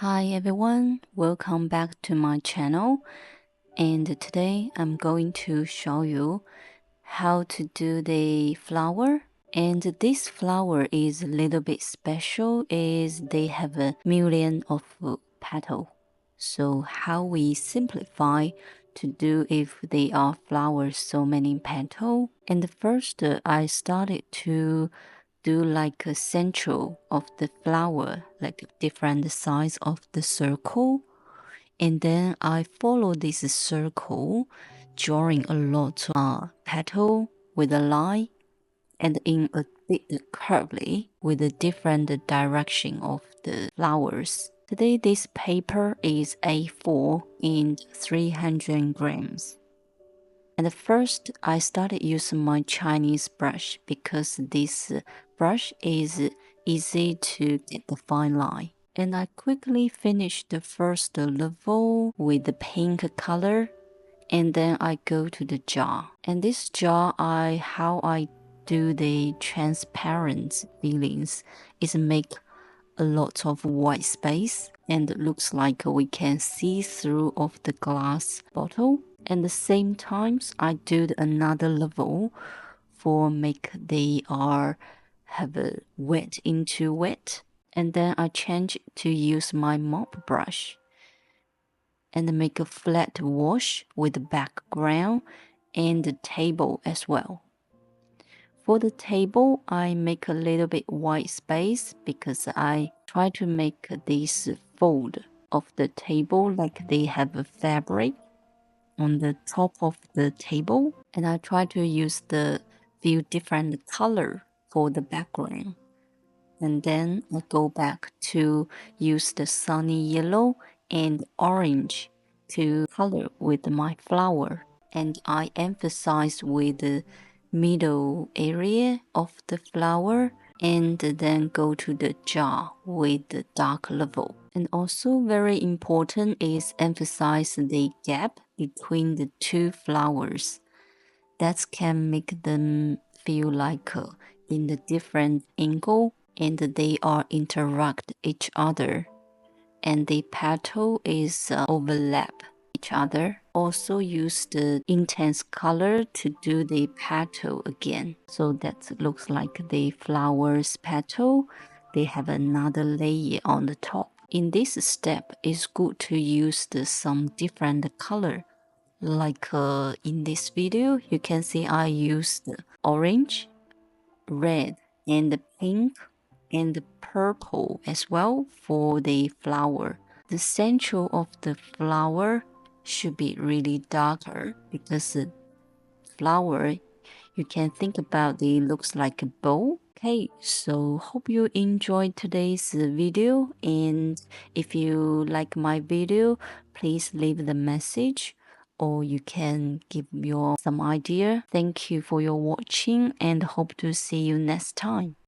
Hi everyone, welcome back to my channel, and today I'm going to show you how to do the flower. And this flower is a little bit special, is they have a million of petal. So how we simplify to do if they are flowers so many petal. And first I started to do like a central of the flower, like different size of the circle. And then I follow this circle, drawing a lot of petal with a line and in a bit curvy with a different direction of the flowers. Today this paper is A4 and 300 grams. And first, I started using my Chinese brush because this brush is easy to get the fine line. And I quickly finished the first level with the pink color. And then I go to the jar. And this jar, how I do the transparent feelings is make a lot of white space and it looks like we can see through of the glass bottle. And the same times I do another level for make they are have a wet into wet, and then I change to use my mop brush and make a flat wash with the background and the table as well. For the table, I make a little bit white space because I try to make this fold of the table like they have a fabric on the top of the table. And I try to use the few different color for the background. And then I go back to use the sunny yellow and orange to color with my flower. And I emphasize with the middle area of the flower and then go to the jar with the dark level. And also very important is emphasize the gap between the two flowers. That can make them feel like in the different angle and they are interact each other and the petal is overlap each other. Also use the intense color to do the petal again. So that looks like the flowers petal. They have another layer on the top. In this step, it's good to use some different color. Like in this video, you can see I used orange, red, and pink and purple as well for the flower. The center of the flower should be really darker because the flower you can think about it looks like a bow. Okay, so hope you enjoyed today's video, and if you like my video, please leave the message or you can give your some idea. Thank you for your watching and hope to see you next time.